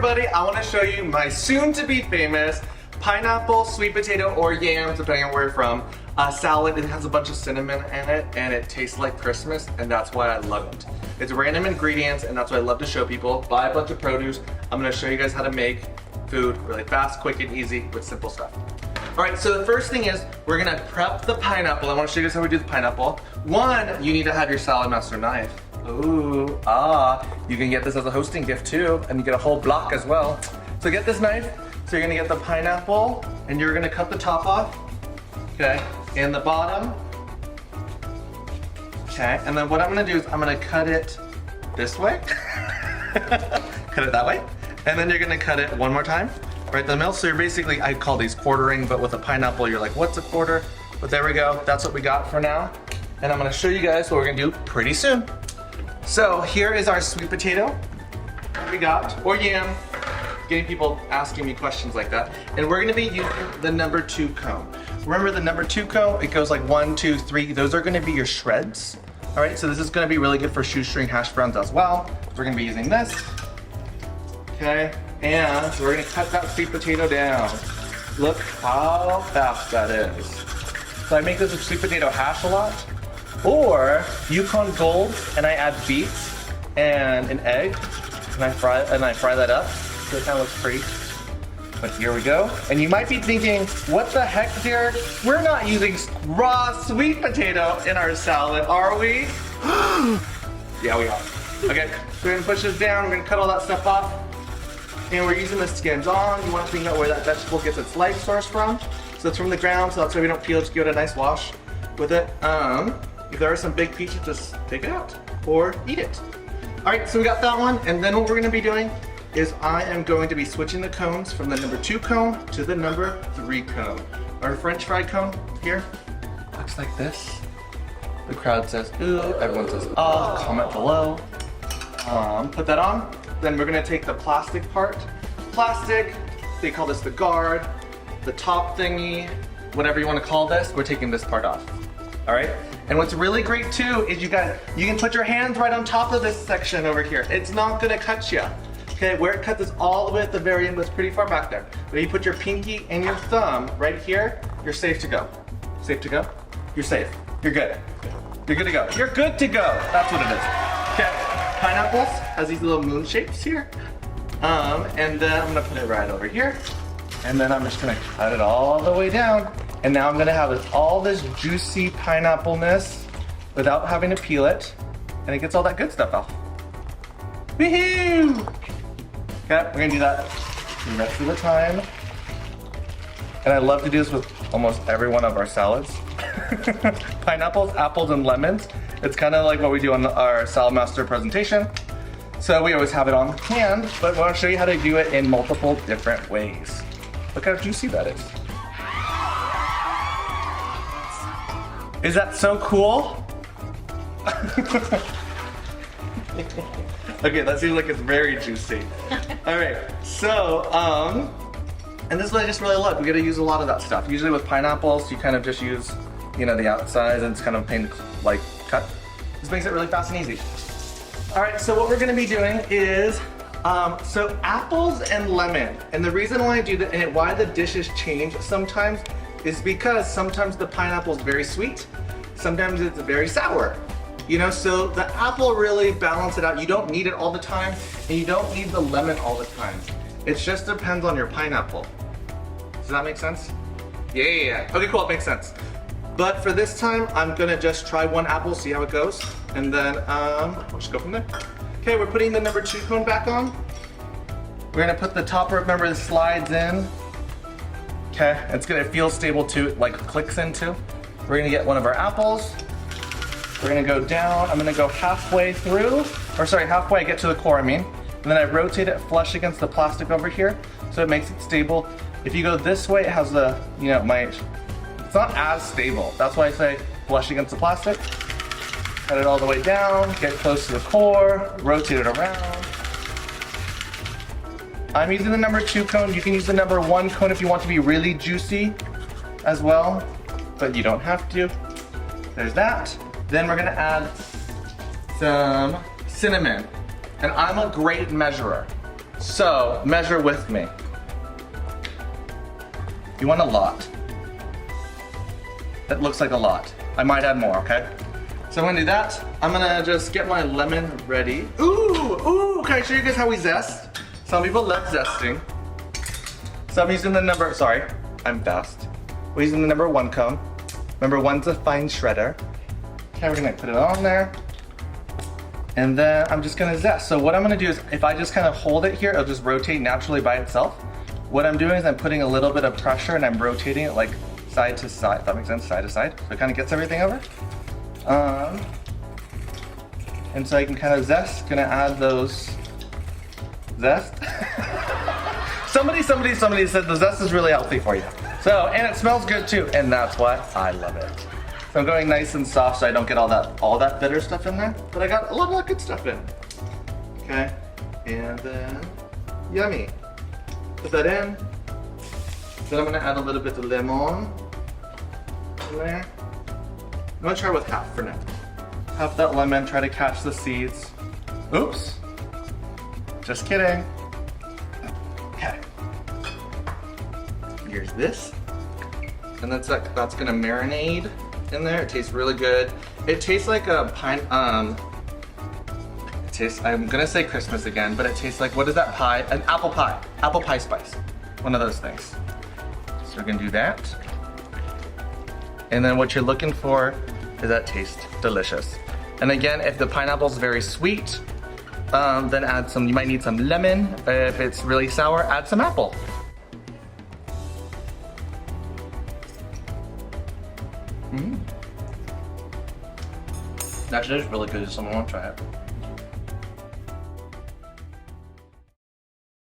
everybody, I want to show you my soon-to-be famous pineapple, sweet potato, or yams, depending on where you're from, salad. It has a bunch of cinnamon in it, and it tastes like Christmas, and that's why I love it. It's random ingredients, and that's what I love to show people. Buy a bunch of produce. I'm going to show you guys how to make food really fast, quick, and easy with simple stuff. All right, so the first thing is we're going to prep the pineapple. I want to show you guys how we do the pineapple. One, you need to have your salad master knife. Ooh, you can get this as a hosting gift too, and you get a whole block as well. So get this knife. So you're gonna get the pineapple, and you're gonna cut the top off, okay, and the bottom. Okay, and then what I'm gonna do is I'm gonna cut it this way, cut it that way, and then you're gonna cut it one more time, right in the middle. So you're basically, I call these quartering, but with a pineapple, you're like, what's a quarter? But there we go, that's what we got for now. And I'm gonna show you guys what we're gonna do pretty soon. So here is our sweet potato we got, or yam, getting people asking me questions like that. And we're gonna be using the number 2 cone. Remember the number 2 cone, it goes like 1, 2, 3, those are gonna be your shreds. All right, so this is gonna be really good for shoestring hash browns as well. We're gonna be using this, okay? And we're gonna cut that sweet potato down. Look how fast that is. So I make this with sweet potato hash a lot. Or Yukon Gold, and I add beets and an egg, and I fry that up, so it kind of looks pretty. But here we go. And you might be thinking, what the heck, Derek? We're not using raw sweet potato in our salad, are we? Yeah, we are. Okay, so we're gonna push this down. We're gonna cut all that stuff off, and we're using the skins on. You want to think about where that vegetable gets its life source from. So it's from the ground, so that's why we don't peel. Just give it a nice wash with it. If there are some big pieces, just take it out or eat it. All right, so we got that one, and then what we're gonna be doing is I am going to be switching the cones from the number 2 cone to the number 3 cone. Our French fry cone here looks like this. The crowd says, ooh, everyone says, oh, comment below. Put that on. Then we're gonna take the plastic part. Plastic, they call this the guard, the top thingy, whatever you wanna call this, we're taking this part off, all right? And what's really great too is you can put your hands right on top of this section over here. It's not gonna cut you. Okay, where it cuts is all the way at the very end, but it's pretty far back there. But if you put your pinky and your thumb right here, you're safe to go. Safe to go? You're safe. You're good. You're good to go. You're good to go. That's what it is. Okay, pineapples has these little moon shapes here. And then I'm gonna put it right over here. And then I'm just gonna cut it all the way down. And now I'm gonna have all this juicy pineapple-ness without having to peel it. And it gets all that good stuff off. Woohoo! Okay, we're gonna do that the rest of the time. And I love to do this with almost every one of our salads. Pineapples, apples, and lemons. It's kind of like what we do on our Salad Master presentation. So we always have it on hand, but I wanna show you how to do it in multiple different ways. Look how juicy that is. Is that so cool? Okay, that seems like it's very juicy. All right, so, and this is what I just really love. We gotta use a lot of that stuff. Usually with pineapples, you kind of just use, the outside, and it's kind of a pain to like cut. This makes it really fast and easy. All right, so what we're gonna be doing is, so apples and lemon. And the reason why I do that and why the dishes change sometimes is because sometimes the pineapple is very sweet, sometimes it's very sour. So the apple really balance it out. You don't need it all the time, and you don't need the lemon all the time. It just depends on your pineapple. Does that make sense? Yeah. Okay, cool, it makes sense. But for this time, I'm gonna just try one apple, see how it goes, and then we'll just go from there. Okay, we're putting the number 2 cone back on. We're gonna put the topper, remember, it slides in. Okay, it's gonna feel stable too, it like clicks into. We're gonna get one of our apples. We're gonna go down, I'm gonna go halfway through, halfway I get to the core, and then I rotate it flush against the plastic over here, so it makes it stable. If you go this way, it has the, it's not as stable. That's why I say flush against the plastic. Cut it all the way down, get close to the core, rotate it around. I'm using the number 2 cone. You can use the number 1 cone if you want to be really juicy as well, but you don't have to. There's that. Then we're gonna add some cinnamon. And I'm a great measurer. So measure with me. You want a lot. That looks like a lot. I might add more, okay? So I'm gonna do that. I'm gonna just get my lemon ready. Ooh, can I show you guys how we zest? Some people love zesting. So I'm using the number, sorry, I'm fast. We're using the number 1 cone. Number 1's a fine shredder. Okay, we're gonna put it on there. And then I'm just gonna zest. So what I'm gonna do is, if I just kind of hold it here, it'll just rotate naturally by itself. What I'm doing is I'm putting a little bit of pressure and I'm rotating it like side to side, if that makes sense, side to side. So it kind of gets everything over. And so I can kind of zest, gonna add those zest. Somebody said the zest is really healthy for you. So, and it smells good too, and that's why I love it. So I'm going nice and soft so I don't get all that bitter stuff in there, but I got a lot of that good stuff in. Okay, and then, yummy. Put that in. Then I'm gonna add a little bit of lemon in there. I'm gonna try with half for now. Half that lemon, try to catch the seeds. Oops, just kidding. Okay, here's this. And that's gonna marinade in there. It tastes really good. It tastes like a I'm gonna say Christmas again, but it tastes like, what is that pie? An apple pie. Apple pie spice. One of those things. So we're gonna do that. And then what you're looking for is that taste delicious. And again, if the pineapple's very sweet, then add some, you might need some lemon. If it's really sour, add some apple. Actually, it's really good if someone wants to try it.